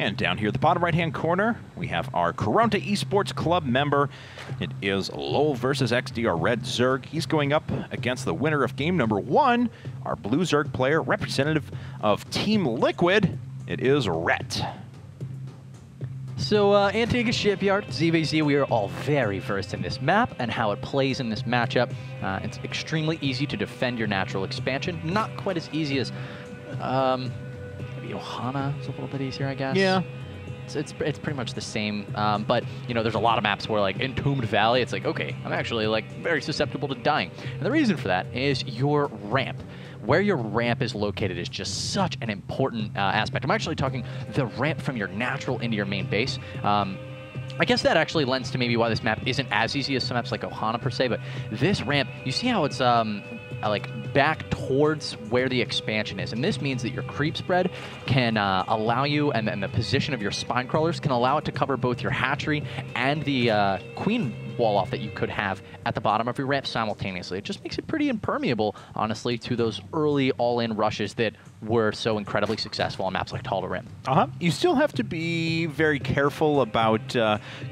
And down here at the bottom right-hand corner, we have our Karont3 Esports Club member. It is Lowell versus XD, our red Zerg. He's going up against the winner of game number 1, our blue Zerg player, representative of Team Liquid. It is Rhett. So, Antigua Shipyard, ZVZ, we are all very versed in this map and how it plays in this matchup. It's extremely easy to defend your natural expansion. Not quite as easy as, maybe Ohana is a little bit easier, I guess. Yeah. It's pretty much the same, but, you know, there's a lot of maps where, like, Entombed Valley, it's like, okay, I'm actually, like, very susceptible to dying. And the reason for that is your ramp. Where your ramp is located is just such an important aspect. I'm actually talking the ramp from your natural into your main base. I guess that actually lends to maybe why this map isn't as easy as some maps like Ohana per se, but this ramp, you see how it's like back towards where the expansion is, and this means that your creep spread can allow you, and the position of your spine crawlers can allow it to cover both your hatchery and the queen wall off that you could have at the bottom of your ramp simultaneously. It just makes it pretty impermeable, honestly, to those early all-in rushes that were so incredibly successful on maps like Tall to Rim. You still have to be very careful about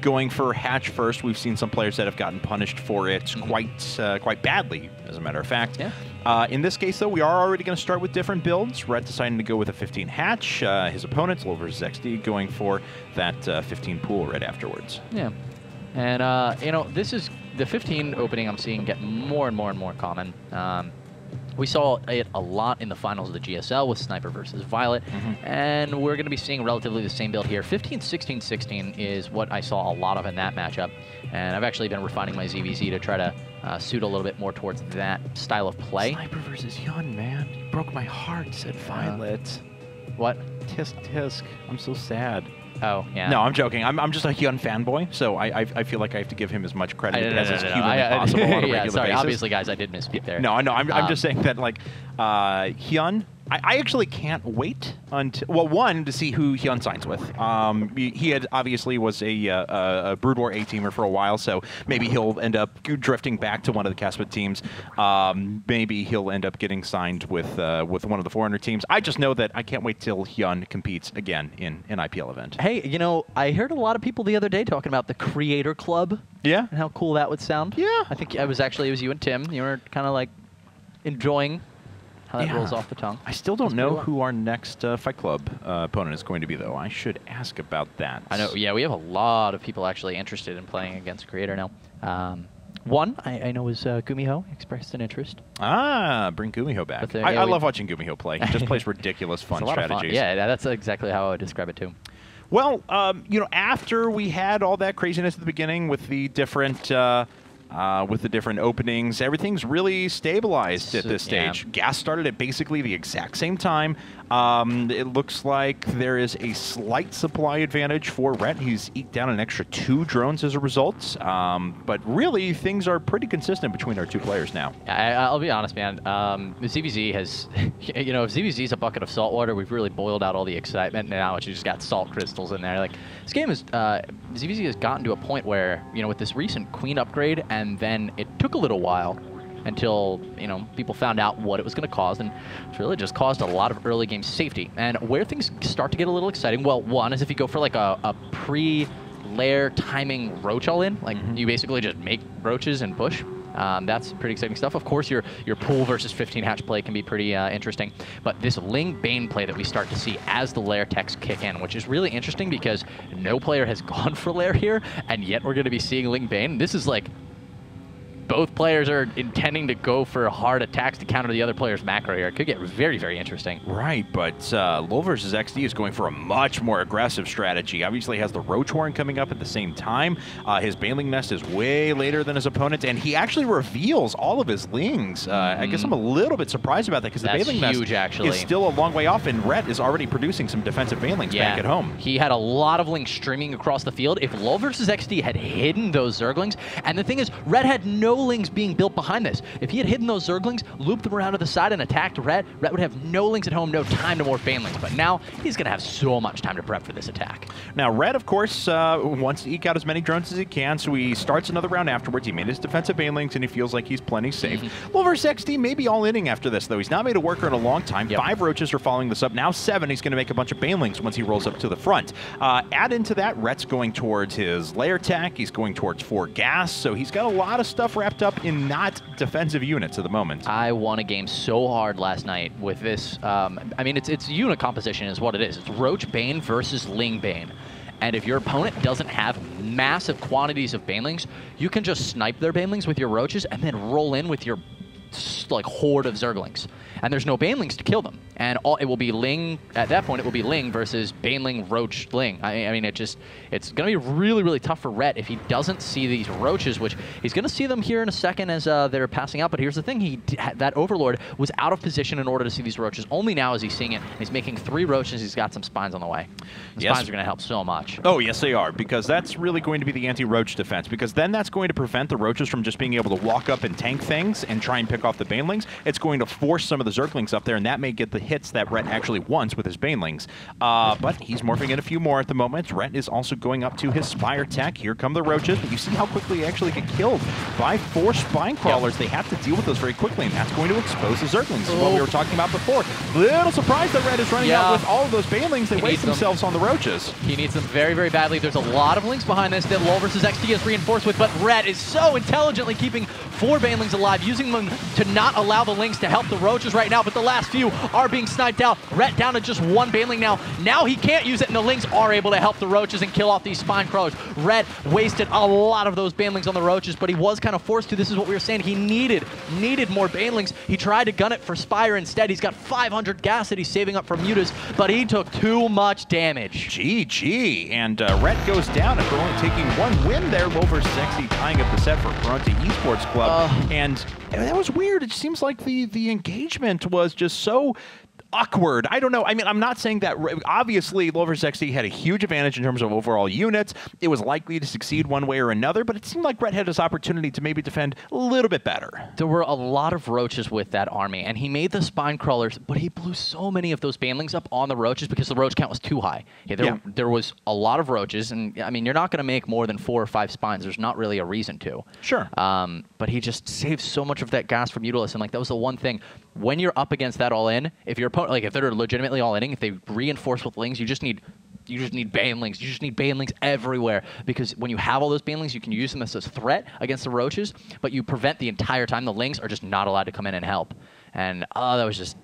going for hatch first. We've seen some players that have gotten punished for it quite badly, as a matter of fact. Yeah. In this case, though, we are already going to start with different builds. Rhett deciding to go with a 15 hatch. His opponents, Lowell versus XD, going for that 15 pool right afterwards. Yeah. And, you know, this is the 15 opening I'm seeing get more and more and more common. We saw it a lot in the finals of the GSL with Sniper versus Violet, and we're going to be seeing relatively the same build here. 15, 16, 16 is what I saw a lot of in that matchup, and I've actually been refining my ZVZ to try to suit a little bit more towards that style of play. Sniper versus Hyun, man. You broke my heart, said Violet. What? Tisk, tisk. I'm so sad. Oh, yeah. No, I'm joking. I'm just a Hyun fanboy, so I feel like I have to give him as much credit as is humanly possible on a regular sorry, basis. obviously, guys, I did misspeak there. No, I know. I'm just saying that, like, Hyun, I actually can't wait until, well, one, to see who Hyun signs with. He had obviously was a Brood War A-teamer for a while, so maybe he'll end up drifting back to one of the Caspit teams. Maybe he'll end up getting signed with one of the Foreigner teams. I just know that I can't wait till Hyun competes again in an IPL event. Hey, you know, I heard a lot of people the other day talking about the Creator Club. Yeah. And how cool that would sound. Yeah. I think it was you and Tim. You were kind of like enjoying how that rolls off the tongue. I still don't know who our next Fight Club opponent is going to be, though. I should ask about that. I know, yeah, we have a lot of people actually interested in playing against Creator now. One, I know, is Gumiho expressed an interest. Bring Gumiho back. I love watching Gumiho play. He just plays ridiculous, fun strategies. Fun. Yeah, that's exactly how I would describe it, too. Well, you know, after we had all that craziness at the beginning with the different openings, everything's really stabilized at this stage. Gas started at basically the exact same time. It looks like there is a slight supply advantage for Rhett. He's eked down an extra 2 drones as a result. But really, things are pretty consistent between our two players now. I'll be honest, man. ZVZ has, you know, if ZVZ is a bucket of salt water, we've really boiled out all the excitement. Now it's just got salt crystals in there. Like, this game is, ZVZ has gotten to a point where, you know, with this recent Queen upgrade, and then it took a little while until, you know, people found out what it was going to cause, and it's really just caused a lot of early game safety. And where things start to get a little exciting, well, one is if you go for like a pre-lair timing roach all-in, like you basically just make roaches and push. That's pretty exciting stuff. Of course, your pool versus 15 hatch play can be pretty interesting, but this Ling Bane play that we start to see as the lair techs kick in, which is really interesting because no player has gone for lair here, and yet we're going to be seeing Ling Bane. This is like, both players are intending to go for hard attacks to counter the other player's macro here. It could get very, very interesting. Right, but Lowell versus XD is going for a much more aggressive strategy. Obviously has the Roach Horn coming up at the same time. His Baneling Nest is way later than his opponent, and he actually reveals all of his Lings. I guess I'm a little bit surprised about that because the Baneling Nest is still a long way off, and Rhett is already producing some defensive Banelings back at home. He had a lot of Lings streaming across the field. If Lowell versus XD had hidden those Zerglings, and the thing is, Rhett had no no lings being built behind this. If he had hidden those Zerglings, looped them around to the side, and attacked Rhett, Rhett would have no lings at home, no time to morph banelings. But now he's going to have so much time to prep for this attack. Now, Rhett, of course, wants to eke out as many drones as he can, so he starts another round afterwards. He made his defensive banelings, and he feels like he's plenty safe. Wolver's XD may be all inning after this, though. He's not made a worker in a long time. 5 roaches are following this up. Now 7. He's going to make a bunch of banelings once he rolls up to the front. Add into that, Rhett's going towards his lair tech. He's going towards 4 gas, so he's got a lot of stuff wrapped up in not defensive units at the moment. I won a game so hard last night with this. I mean, it's unit composition is what it is. It's Roach Bane versus Ling Bane. And if your opponent doesn't have massive quantities of banelings, you can just snipe their banelings with your roaches and then roll in with your like horde of Zerglings. And there's no banelings to kill them. And it will be Ling, at that point, it will be Ling versus Baneling, Roach, Ling. I mean, it's going to be really, really tough for Rhett if he doesn't see these roaches, which he's going to see them here in a second as they're passing out. But here's the thing, that Overlord was out of position in order to see these roaches. Only now is he seeing it. And he's making 3 roaches. He's got some spines on the way. The spines are going to help so much. Oh, yes, they are, because that's really going to be the anti-roach defense, because then that's going to prevent the roaches from just being able to walk up and tank things and try and pick off the banelings. It's going to force some of the Zerglings up there, and that may get the hits that Rhett actually wants with his banelings. But he's morphing in a few more at the moment. Rhett is also going up to his Spire tech. Here come the roaches, but you see how quickly they actually get killed by 4 spine crawlers. They have to deal with those very quickly, and that's going to expose the Zerglings. This is what we were talking about before. Little surprised that Rhett is running out with all of those banelings. They waste themselves on the roaches. He needs them very, very badly. There's a lot of links behind this that LoL versus XD is reinforced with, but Rhett is so intelligently keeping 4 banelings alive, using them to not allow the links to help the roaches right now, but the last few are being sniped out. Rhett down to just 1 baneling now. Now he can't use it, and the lings are able to help the roaches and kill off these spine crawlers. Rhett wasted a lot of those banelings on the roaches, but he was kind of forced to. This is what we were saying. He needed more banelings. He tried to gun it for Spire instead. He's got 500 gas that he's saving up for Mutas, but he took too much damage. GG, and Rhett goes down after only taking 1 win there. LoL versus XD tying up the set for karont3 Esports Club, and that was weird. It seems like the engagement was just so awkward. I don't know. I mean, I'm not saying that. Obviously, LoL versus XD had a huge advantage in terms of overall units. It was likely to succeed one way or another, but it seemed like Rhett had his opportunity to maybe defend a little bit better. There were a lot of roaches with that army, and he made the spine crawlers, but he blew so many of those banelings up on the roaches because the roach count was too high. There was a lot of roaches, and I mean, you're not going to make more than 4 or 5 spines. There's not really a reason to. Sure. But he just saved so much of that gas from Mutalis, and like that was the one thing. When you're up against that all-in, if your opponent, like if they're legitimately all-inning, if they reinforce with lings, you just need banelings. You just need banelings everywhere, because when you have all those banelings, you can use them as a threat against the roaches, but you prevent the entire time. The lings are just not allowed to come in and help. And that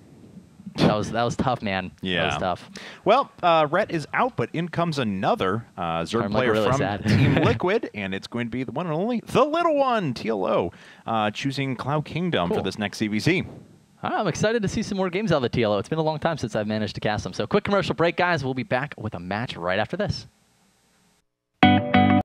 was tough, man. Yeah. That was tough. Well, Rhett is out, but in comes another Zerg player really from sad. Team Liquid, and it's going to be the one and only, the little one, TLO, choosing Cloud Kingdom for this next CVC. I'm excited to see some more games out of the TLO. It's been a long time since I've managed to cast them. So quick commercial break, guys. We'll be back with a match right after this.